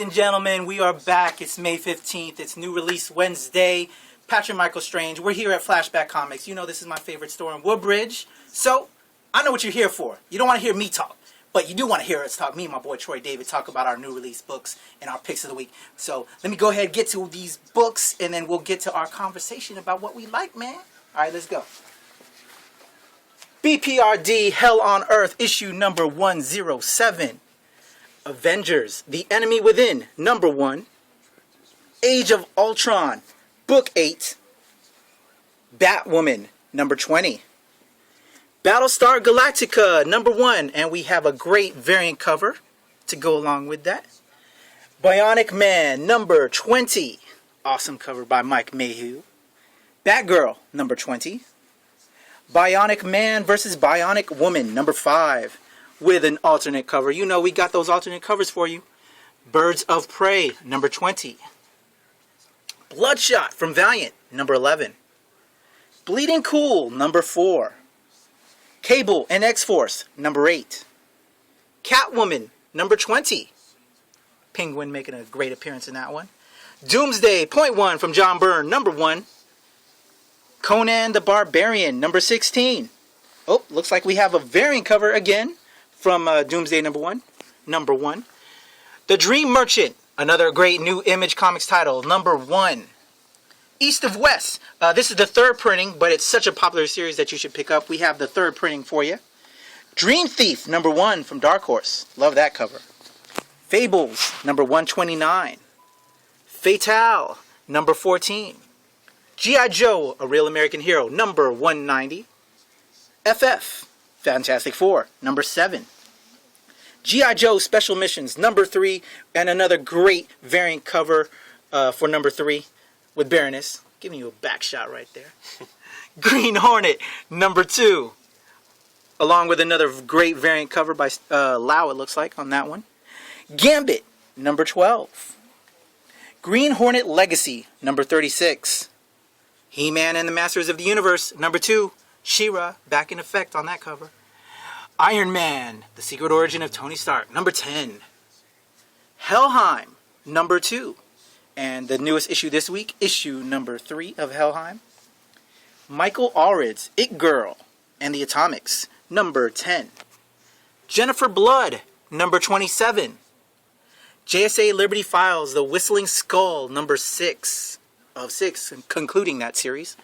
and gentlemen, we are back. It's May 15th. It's New Release Wednesday. Patrick Michael Strange. We're here at Flashback Comics. You know this is my favorite store in Woodbridge. So, I know what you're here for. You don't want to hear me talk, but you do want to hear us talk. Me and my boy Troy David talk about our new release books and our picks of the week. So, let me go ahead and get to these books, and then we'll get to our conversation about what we like, man. Alright, let's go. BPRD Hell on Earth, issue number 107. Avengers, The Enemy Within, number 1. Age of Ultron, book 8. Batwoman, number 20. Battlestar Galactica, number 1. And we have a great variant cover to go along with that. Bionic Man, number 20. Awesome cover by Mike Mayhew. Batgirl, number 20. Bionic Man vs. Bionic Woman, number 5. With an alternate cover. You know we got those alternate covers for you. Birds of Prey, number 20. Bloodshot from Valiant, number 11. Bleeding Cool, number 4. Cable and X-Force, number 8. Catwoman, number 20. Penguin making a great appearance in that one. Doomsday, Point 1 from John Byrne, number 1. Conan the Barbarian, number 16. Oh, looks like we have a variant cover again from Doomsday number 1. The Dream Merchant, another great new Image Comics title, number 1. East of West, this is the 3rd printing, but it's such a popular series that you should pick up. We have the 3rd printing for you. Dream Thief, number 1 from Dark Horse. Love that cover. Fables, number 129. Fatale, number 14. G.I. Joe, A Real American Hero, number 190. FF, Fantastic Four, number 7. G.I. Joe Special Missions, number 3. And another great variant cover for number 3 with Baroness. Giving you a back shot right there. Green Hornet, number 2. Along with another great variant cover by Lau, it looks like, on that one. Gambit, number 12. Green Hornet Legacy, number 36. He-Man and the Masters of the Universe, number 2. She-Ra, back in effect on that cover. Iron Man, The Secret Origin of Tony Stark, number 10. Helheim, number 2. And the newest issue this week, issue number 3 of Helheim. Michael Allred's It Girl and the Atomics, number 10. Jennifer Blood, number 27. JSA Liberty Files, The Whistling Skull, number 6 of 6, concluding that series.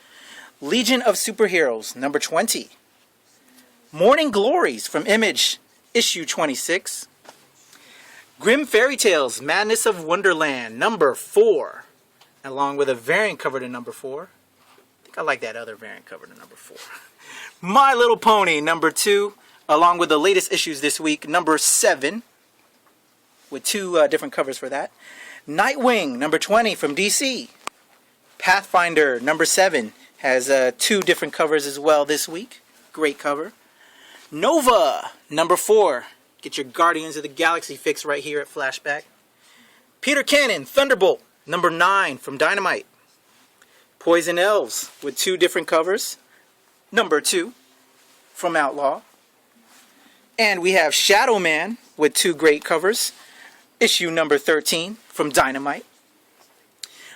Legion of Superheroes, number 20. Morning Glories from Image, issue 26. Grim Fairy Tales, Madness of Wonderland, number 4. Along with a variant cover to number 4. I think I like that other variant cover to number 4. My Little Pony, number 2. Along with the latest issues this week, number 7. With 2 different covers for that. Nightwing, number 20 from DC. Pathfinder, number 7. Has 2 different covers as well this week. Great cover. Nova, number 4. Get your Guardians of the Galaxy fix right here at Flashback. Peter Cannon, Thunderbolt, number 9 from Dynamite. Poison Elves with 2 different covers. Number 2 from Outlaw. And we have Shadow Man with 2 great covers. Issue number 13 from Dynamite.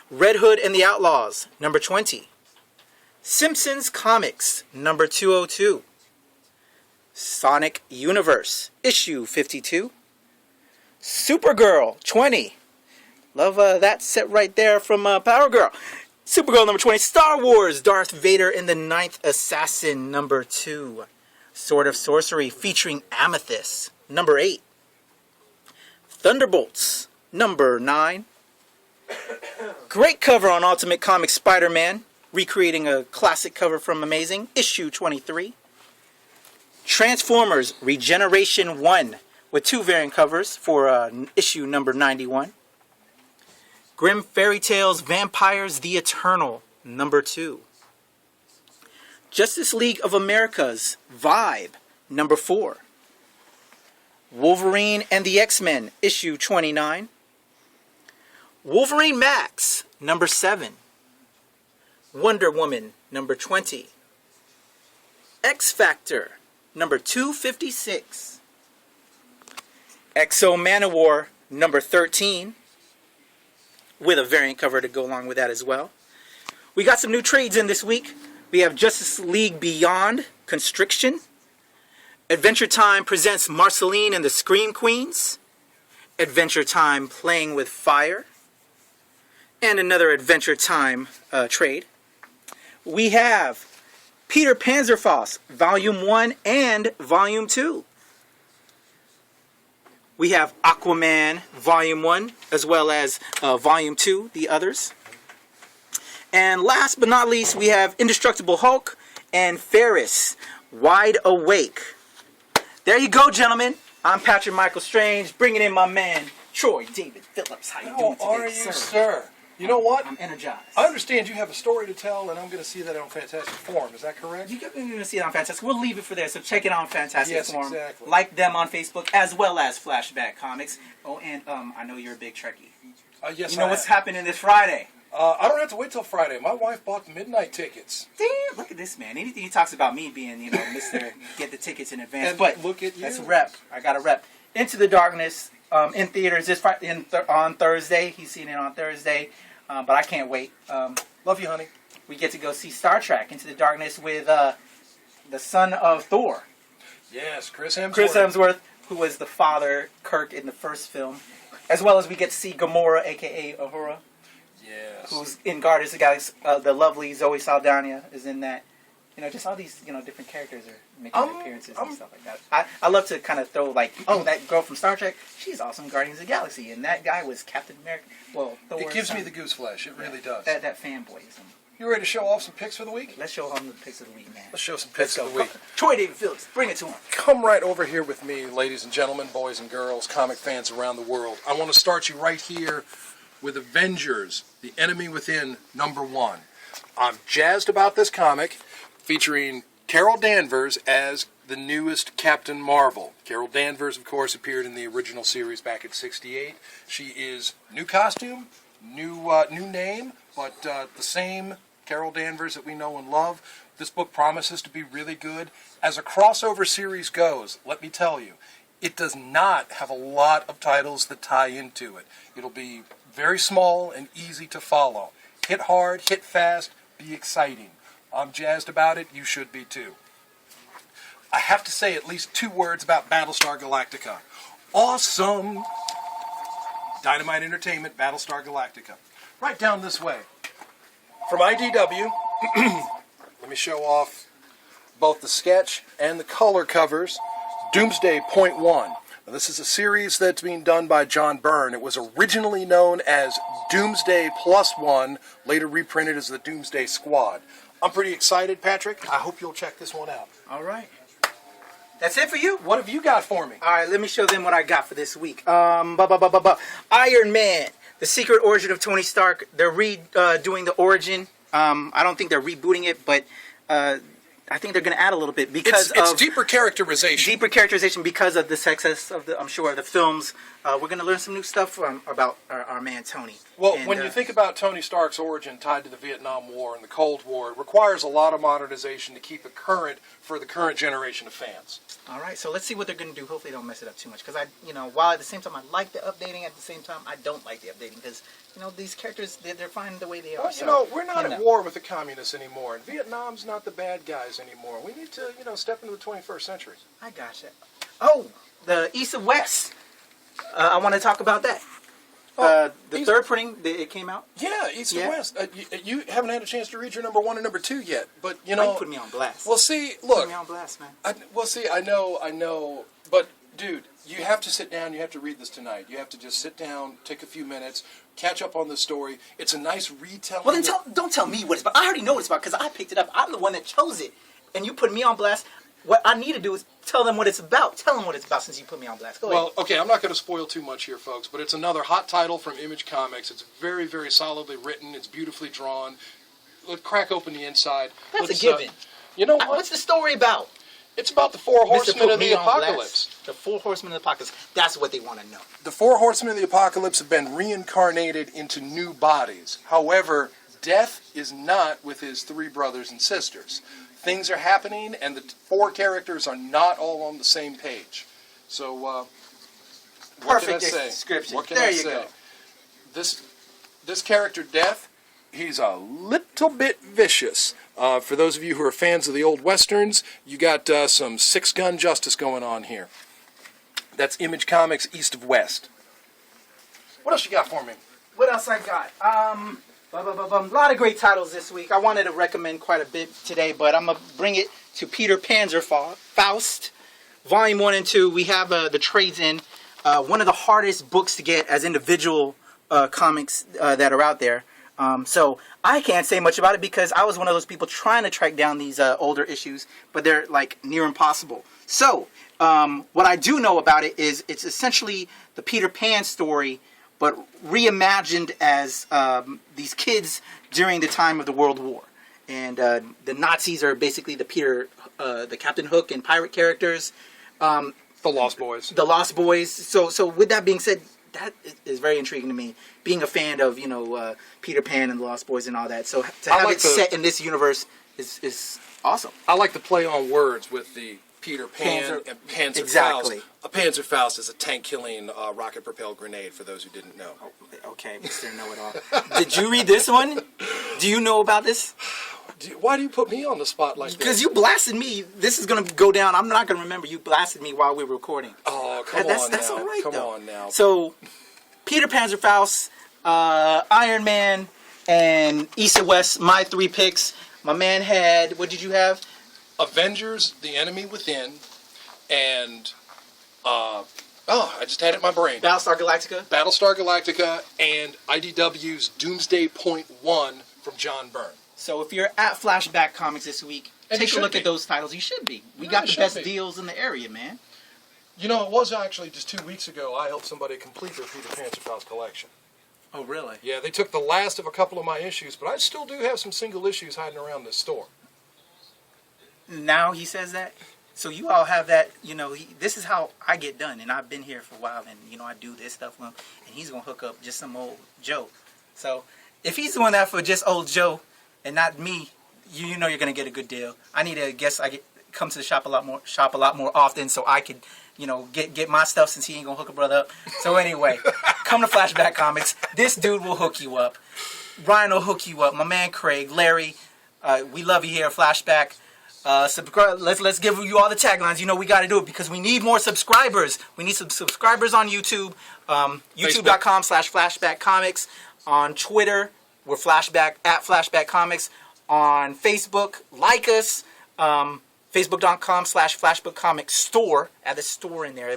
Red Hood and the Outlaws, number 20. Simpsons Comics, number 202. Sonic Universe, issue 52. Supergirl, 20. Love that set right there from Power Girl. Supergirl, number 20. Star Wars, Darth Vader and the Ninth Assassin, number 2. Sword of Sorcery, featuring Amethyst, number 8. Thunderbolts, number 9. Great cover on Ultimate Comics Spider-Man, recreating a classic cover from Amazing, issue 23. Transformers Regeneration 1 with 2 variant covers for issue number 91. Grim Fairy Tales Vampires the Eternal, number 2. Justice League of America's Vibe, number 4. Wolverine and the X-Men, issue 29. Wolverine Max, number 7. Wonder Woman, number 20. X Factor, number 256. Exo Manowar, number 13. with a variant cover to go along with that as well. We got some new trades in this week. We have Justice League Beyond Constriction. Adventure Time presents Marceline and the Scream Queens. Adventure Time Playing with Fire. And another Adventure Time trade. We have Peter Panzerfaust, Volume 1 and Volume 2. We have Aquaman, Volume 1, as well as Volume 2, the others. And last but not least, we have Indestructible Hulk and Ferris, Wide Awake. There you go, gentlemen. I'm Patrick Michael Strange, bringing in my man, Troy David Phillips. How you doing today, How are you, sir? You know what? I'm energized. I understand you have a story to tell, and I'm going to see that on Fantastic Forum. Is that correct? You're going to see it on Fantastic. We'll leave it for there, so check it on Fantastic Forum. Yes, exactly. Like them on Facebook, as well as Flashback Comics. Oh, and I know you're a big Trekkie. Yes, you know what's happening this Friday? I don't have to wait till Friday. My wife bought the midnight tickets. Damn, look at this man. Anything he talks about me being, Mr. Get the tickets in advance. And but look at you. That's a rep. I got a rep. Into the Darkness in theaters this Friday, on Thursday. He's seen it on Thursday. But I can't wait. Love you, honey. We get to go see Star Trek Into the Darkness with the son of Thor. Yes, Chris Hemsworth. Chris Hemsworth, who was the father, Kirk, in the first film. As well as we get to see Gamora, a.k.a. Uhura. Yes. Who's in Guardians of the Galaxy. The lovely Zoe Saldana is in that. Just all these, different characters are making appearances and stuff like that. I love to kind of throw, like, oh, that girl from Star Trek, she's awesome, Guardians of the Galaxy. And that guy was Captain America. Well, Thor. It gives me the goose flesh. It really does. That fanboyism. You ready to show off some picks for the week? Let's show him the picks of the week, man. Let's show some picks of the week. Troy David Phillips, bring it to him. Come right over here with me, ladies and gentlemen, boys and girls, comic fans around the world. I want to start you right here with Avengers, The Enemy Within, #1. I'm jazzed about this comic, featuring Carol Danvers as the newest Captain Marvel. Carol Danvers, of course, appeared in the original series back in '68. She is new costume, new name, but the same Carol Danvers that we know and love. This book promises to be really good. As a crossover series goes, let me tell you, it does not have a lot of titles that tie into it. It'll be very small and easy to follow. Hit hard, hit fast, be exciting. I'm jazzed about it. You should be too. I have to say at least 2 words about Battlestar Galactica. Awesome! Dynamite Entertainment, Battlestar Galactica. Right down this way. From IDW, let me show off both the sketch and the color covers. Doomsday Point 1. Now, this is a series that's being done by John Byrne. It was originally known as Doomsday Plus One, later reprinted as the Doomsday Squad. I'm pretty excited, Patrick. I hope you'll check this one out. All right. That's it for you? What have you got for me? All right, let me show them what I got for this week. Iron Man, The Secret Origin of Tony Stark. They're redoing the origin. I don't think they're rebooting it, but I think they're going to add a little bit because it's deeper characterization. Deeper characterization because of the success of the, I'm sure, the films. We're going to learn some new stuff about our man Tony. Well, when you think about Tony Stark's origin tied to the Vietnam War and the Cold War, it requires a lot of modernization to keep it current for the current generation of fans. All right, so let's see what they're going to do. Hopefully they don't mess it up too much. Because while at the same time I like the updating, at the same time I don't like the updating. Because, these characters, they're fine the way they are. Well, we're not at war with the communists anymore. And Vietnam's not the bad guys anymore. We need to, step into the 21st century. I gotcha. Oh, the East and West. I want to talk about that. The third printing, it came out. Yeah, East and West. You haven't had a chance to read your #1 and #2 yet, but you put me on blast. Well, see, look. Put me on blast, man. I know, but dude, you have to sit down. You have to read this tonight. You have to just sit down, take a few minutes, catch up on the story. It's a nice retelling. Well, then don't tell me what it's about. I already know what it's about because I picked it up. I'm the one that chose it, and you put me on blast. What I need to do is tell them what it's about. Tell them what it's about since you put me on blast. Go ahead. Well, okay, I'm not going to spoil too much here, folks, but it's another hot title from Image Comics. It's very, very solidly written. It's beautifully drawn. Let's crack open the inside. That's a given. You know what? What's the story about? It's about the 4 horsemen of the apocalypse. The 4 horsemen of the apocalypse. That's what they want to know. The 4 horsemen of the apocalypse have been reincarnated into new bodies. However, Death is not with his 3 brothers and sisters. Things are happening, and the 4 characters are not all on the same page. So, perfect description. What can I say? Go. this character, Death, he's a little bit vicious. For those of you who are fans of the old westerns, you got some six-gun justice going on here. That's Image Comics East of West. What else you got for me? What else I got? A lot of great titles this week. I wanted to recommend quite a bit today, but I'm going to bring it to Peter Faust, Volume 1 and 2. We have the trades in. One of the hardest books to get as individual comics that are out there. So I can't say much about it because I was one of those people trying to track down these older issues, but they're like near impossible. So what I do know about it is it's essentially the Peter Pan story, but reimagined as these kids during the time of the World War. And the Nazis are basically the Captain Hook and pirate characters. The Lost Boys. The Lost Boys. So with that being said, that is very intriguing to me. Being a fan of, Peter Pan and the Lost Boys and all that. So to have it set in this universe is awesome. I like to play on words with the Peter Pan and Panzer exactly. Faust. A Panzer Faust is a tank-killing rocket-propelled grenade, for those who didn't know. Okay, Mr. Know-It-All. Did you read this one? Do you know about this? Why do you put me on the spot like that? Because you blasted me. This is going to go down. I'm not going to remember. You blasted me while we were recording. Oh, come on now. That's all right, Come though. on now. So, Peter Panzer Faust, Iron Man, and East and West, my 3 picks. My man had, what did you have? Avengers, The Enemy Within, and, I just had it in my brain. Battlestar Galactica. Battlestar Galactica, and IDW's Doomsday Point 1 from John Byrne. So if you're at Flashback Comics this week, take a look at those titles. You should be. We got the best deals in the area, man. You know, it was actually just 2 weeks ago I helped somebody complete their Peter Panzer Faust collection. Oh, really? Yeah, they took the last of a couple of my issues, but I still do have some single issues hiding around this store. Now he says that? So you all have that, this is how I get done, and I've been here for a while, and, I do this stuff with him, and he's going to hook up just some old Joe. So if he's doing that for just old Joe and not me, you know you're going to get a good deal. I need to come to the shop a lot more often so I could, get my stuff since he ain't going to hook a brother up. So anyway, come to Flashback Comics. This dude will hook you up. Ryan will hook you up. My man Craig, Larry, we love you here at Flashback. Subscribe. Let's give you all the taglines. We got to do it because we need more subscribers. We need some subscribers on YouTube. YouTube.com/Flashback Comics. On Twitter, we're Flashback Comics. On Facebook, like us. Facebook.com/Flashback Comics Store. Add the store in there.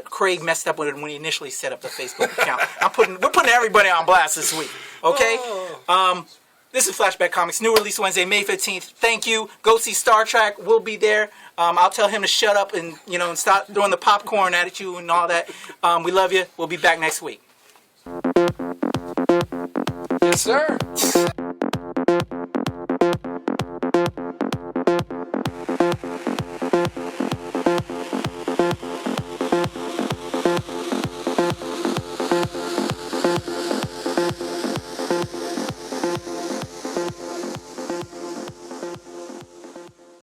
Craig messed up when he initially set up the Facebook account. We're putting everybody on blast this week. Okay. This is Flashback Comics, new release Wednesday, May 15th. Thank you. Go see Star Trek. We'll be there. I'll tell him to shut up and and stop throwing the popcorn at you and all that. We love you. We'll be back next week. Yes, sir.